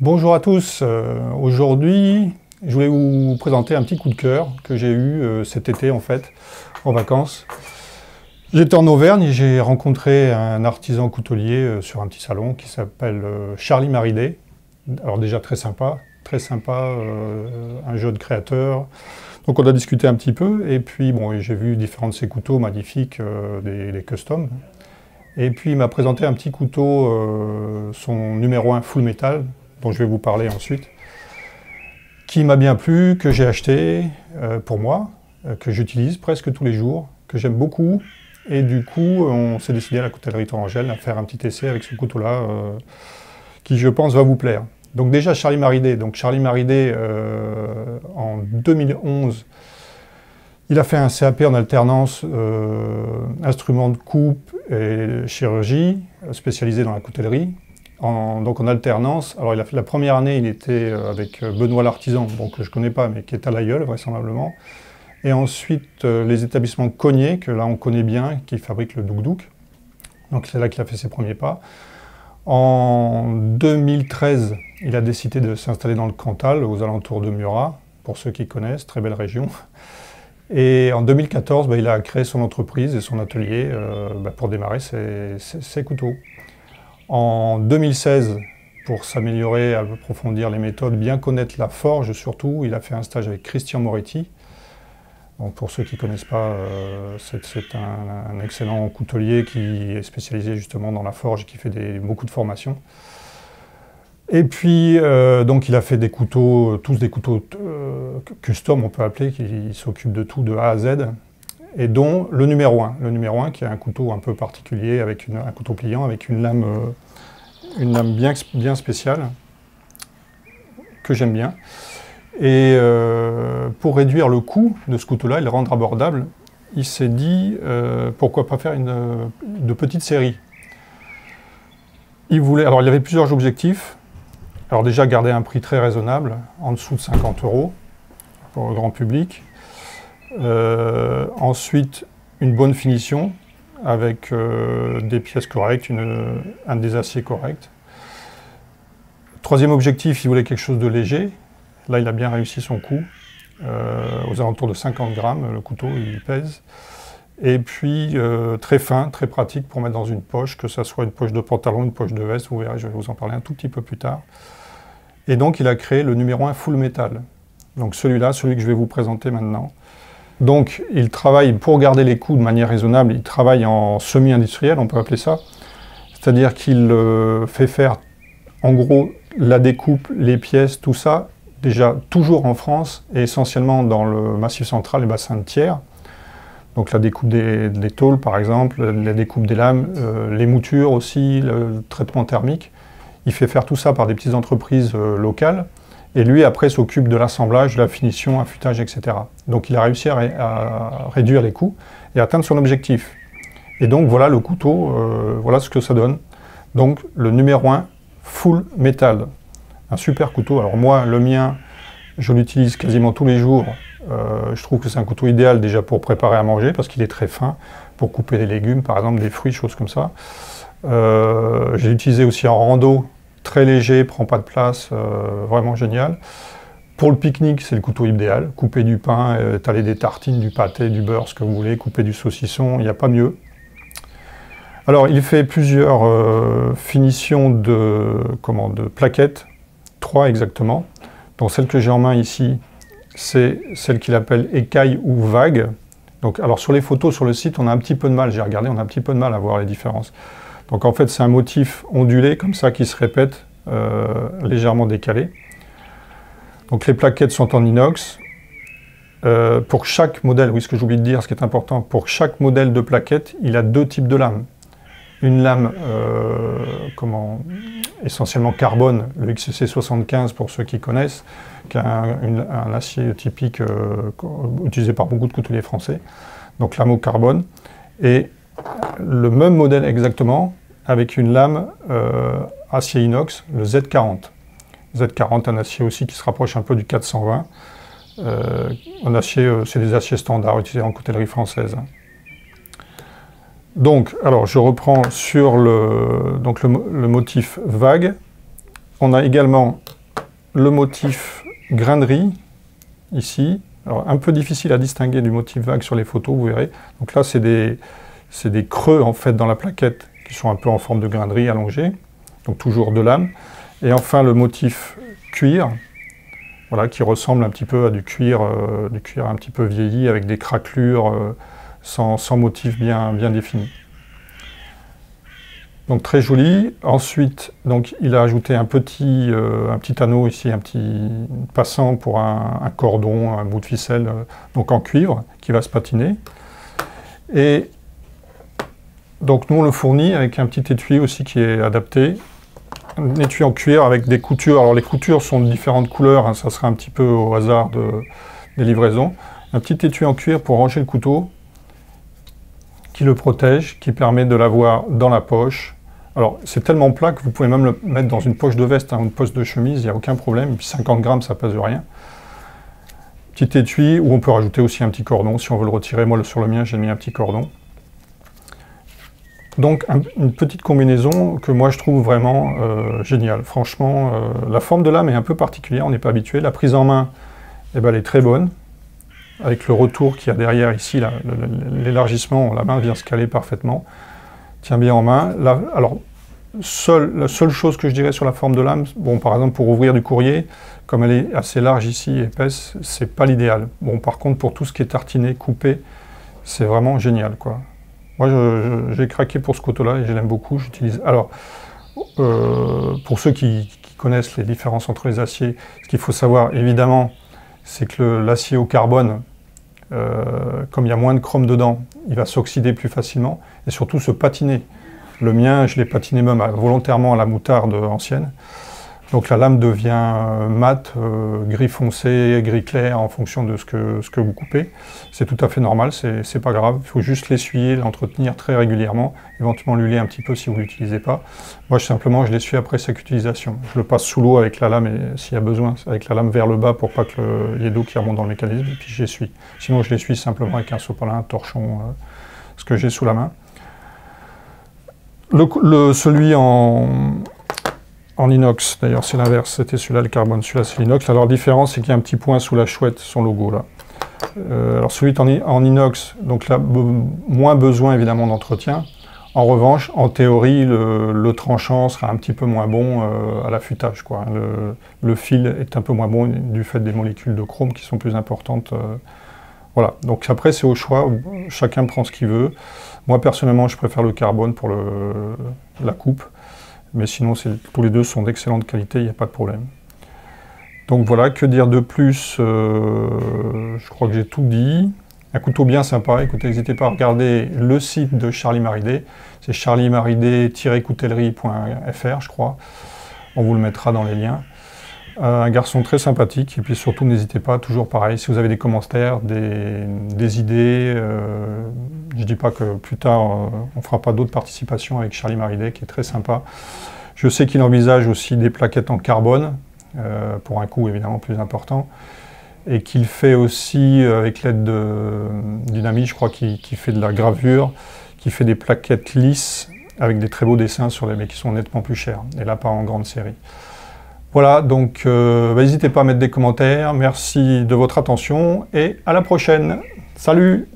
Bonjour à tous, aujourd'hui je voulais vous présenter un petit coup de cœur que j'ai eu cet été en fait, en vacances. J'étais en Auvergne et j'ai rencontré un artisan coutelier sur un petit salon qui s'appelle Charlie Maridé. Alors déjà très sympa, un jeune créateur. Donc on a discuté un petit peu et puis bon, j'ai vu différents de ses couteaux magnifiques, des customs. Et puis il m'a présenté un petit couteau, son numéro 1 full metal, dont je vais vous parler ensuite, qui m'a bien plu, que j'ai acheté pour moi, que j'utilise presque tous les jours, que j'aime beaucoup. Et du coup, on s'est décidé à la coutellerie Torangelle à faire un petit essai avec ce couteau-là, qui je pense va vous plaire. Donc déjà Charlie Maridé. Donc Charlie Maridé, en 2011, il a fait un CAP en alternance instruments de coupe et chirurgie, spécialisé dans la coutellerie. Donc en alternance, alors il a fait la première année, il était avec Benoît l'Artisan, donc que je ne connais pas, mais qui est à l'Ailleul vraisemblablement. Et ensuite les établissements Cognier, que là on connaît bien, qui fabriquent le douk-douk. Donc c'est là qu'il a fait ses premiers pas. En 2013, il a décidé de s'installer dans le Cantal, aux alentours de Murat, pour ceux qui connaissent, très belle région. Et en 2014, il a créé son entreprise et son atelier pour démarrer ses couteaux. En 2016, pour s'améliorer, approfondir les méthodes, bien connaître la forge surtout, il a fait un stage avec Christian Moretti. Donc pour ceux qui ne connaissent pas, c'est un excellent coutelier qui est spécialisé justement dans la forge et qui fait beaucoup de formations. Et puis, donc il a fait des couteaux, tous des couteaux custom, on peut appeler, qui s'occupe de tout de A à Z, et dont le numéro 1. Le numéro 1 qui est un couteau un peu particulier, avec un couteau pliant, avec une lame bien spéciale, que j'aime bien. Et pour réduire le coût de ce couteau-là et le rendre abordable, il s'est dit pourquoi pas faire de petites séries. Alors il avait plusieurs objectifs. Alors déjà garder un prix très raisonnable, en dessous de 50 € pour le grand public. Ensuite, une bonne finition avec des pièces correctes, un des aciers correct. Troisième objectif, il voulait quelque chose de léger. Là, il a bien réussi son coup. Aux alentours de 50 grammes, le couteau, il pèse. Et puis, très fin, très pratique pour mettre dans une poche, que ce soit une poche de pantalon, une poche de veste, vous verrez, je vais vous en parler un tout petit peu plus tard. Et donc, il a créé le numéro 1 full metal. Donc celui-là, celui que je vais vous présenter maintenant. Donc, il travaille, pour garder les coûts de manière raisonnable, il travaille en semi-industriel, on peut appeler ça. C'est-à-dire qu'il fait faire, en gros, la découpe, les pièces, tout ça, déjà toujours en France, et essentiellement dans le Massif central et bassin de Thiers. Donc la découpe des tôles, par exemple, la découpe des lames, les moutures aussi, le traitement thermique. Il fait faire tout ça par des petites entreprises locales. Et lui, après, s'occupe de l'assemblage, de la finition, affûtage, etc. Donc il a réussi à réduire les coûts et atteindre son objectif. Et donc voilà le couteau, voilà ce que ça donne. Donc le numéro 1, full metal. Un super couteau. Alors moi, le mien, je l'utilise quasiment tous les jours. Je trouve que c'est un couteau idéal déjà pour préparer à manger, parce qu'il est très fin, pour couper des légumes, par exemple, des fruits, choses comme ça. J'ai utilisé aussi en rando, très léger, prend pas de place, vraiment génial. Pour le pique-nique, c'est le couteau idéal. Couper du pain, étaler des tartines, du pâté, du beurre, ce que vous voulez, couper du saucisson, il n'y a pas mieux. Alors, il fait plusieurs finitions de plaquettes, 3 exactement. Donc celle que j'ai en main ici, c'est celle qu'il appelle écaille ou vague. Donc, alors sur les photos sur le site, on a un petit peu de mal, j'ai regardé, on a un petit peu de mal à voir les différences. Donc en fait, c'est un motif ondulé, comme ça, qui se répète, légèrement décalé. Donc les plaquettes sont en inox. Pour chaque modèle, oui, ce que j'oublie de dire, ce qui est important, pour chaque modèle de plaquette, il a 2 types de lames. Une lame essentiellement carbone, le XC 75 pour ceux qui connaissent, qui a un acier typique utilisé par beaucoup de couteliers français, donc lame au carbone, et le même modèle exactement avec une lame acier inox, le Z40. Z40, un acier aussi qui se rapproche un peu du 420. Un acier, c'est des aciers standards utilisés en coutellerie française. Donc, alors je reprends sur le motif vague. On a également le motif grain de riz, ici. Alors, un peu difficile à distinguer du motif vague sur les photos, vous verrez. Donc là, c'est des creux, en fait, dans la plaquette, qui sont un peu en forme de grain de riz allongé. Donc toujours de lame. Et enfin, le motif cuir, voilà, qui ressemble un petit peu à du cuir un petit peu vieilli, avec des craquelures, sans motif bien défini. Donc très joli. Ensuite, donc, il a ajouté un petit anneau ici, un petit passant pour un cordon, un bout de ficelle, donc en cuivre, qui va se patiner. Et donc nous on le fournit avec un petit étui aussi qui est adapté. Un étui en cuir avec des coutures. Alors les coutures sont de différentes couleurs, hein, ça sera un petit peu au hasard des livraisons. Un petit étui en cuir pour ranger le couteau, qui le protège, qui permet de l'avoir dans la poche. Alors, c'est tellement plat que vous pouvez même le mettre dans une poche de veste, hein, une poche de chemise, il n'y a aucun problème. Et puis 50 grammes, ça pèse rien. Petit étui, où on peut rajouter aussi un petit cordon, si on veut le retirer. Moi, sur le mien, j'ai mis un petit cordon. Donc, une petite combinaison que moi, je trouve vraiment géniale. Franchement, la forme de lame est un peu particulière, on n'est pas habitué. La prise en main, eh ben, elle est très bonne. Avec le retour qu'il y a derrière ici, l'élargissement, la main vient se caler parfaitement. Tient bien en main. Là, alors, la seule chose que je dirais sur la forme de lame, bon, par exemple, pour ouvrir du courrier, comme elle est assez large ici, épaisse, c'est pas l'idéal. Bon, par contre, pour tout ce qui est tartiné, coupé, c'est vraiment génial, quoi. Moi, j'ai craqué pour ce couteau-là et je l'aime beaucoup. J'utilise. Alors, pour ceux qui connaissent les différences entre les aciers, ce qu'il faut savoir, évidemment, c'est que l'acier au carbone, comme il y a moins de chrome dedans, il va s'oxyder plus facilement et surtout se patiner. Le mien, je l'ai patiné même volontairement à la moutarde ancienne. Donc la lame devient mate, gris foncé, gris clair en fonction de ce que vous coupez. C'est tout à fait normal, c'est pas grave. Il faut juste l'essuyer, l'entretenir très régulièrement, éventuellement l'huiler un petit peu si vous ne l'utilisez pas. Moi, simplement, je l'essuie après chaque utilisation. Je le passe sous l'eau avec la lame, et s'il y a besoin, avec la lame vers le bas pour pas qu'il y ait d'eau qui remonte dans le mécanisme, et puis j'essuie. Sinon, je l'essuie simplement avec un sopalin, un torchon, ce que j'ai sous la main. Celui en inox, d'ailleurs c'est l'inverse, c'était celui-là le carbone, celui-là c'est l'inox. Alors la différence c'est qu'il y a un petit point sous la chouette, son logo là. Alors celui en inox, donc là, moins besoin évidemment d'entretien. En revanche, en théorie, le tranchant sera un petit peu moins bon à l'affûtage, quoi. Le fil est un peu moins bon du fait des molécules de chrome qui sont plus importantes. Voilà, donc après c'est au choix, chacun prend ce qu'il veut. Moi personnellement je préfère le carbone pour la coupe. Mais sinon, tous les deux sont d'excellente qualité, il n'y a pas de problème. Donc voilà, que dire de plus, je crois que j'ai tout dit. Un couteau bien sympa, écoutez, n'hésitez pas à regarder le site de Charlie Maridé. C'est charliemaridé-coutellerie.fr, je crois. On vous le mettra dans les liens. Un garçon très sympathique, et puis surtout, n'hésitez pas, toujours pareil, si vous avez des commentaires, des idées, je ne dis pas que plus tard, on ne fera pas d'autres participations avec Charlie Maridé, qui est très sympa. Je sais qu'il envisage aussi des plaquettes en carbone, pour un coût évidemment plus important, et qu'il fait aussi, avec l'aide d'une amie, je crois, qui fait de la gravure, qui fait des plaquettes lisses, avec des très beaux dessins mais qui sont nettement plus chers, et là pas en grande série. Voilà, donc n'hésitez pas à mettre des commentaires, merci de votre attention, et à la prochaine. Salut!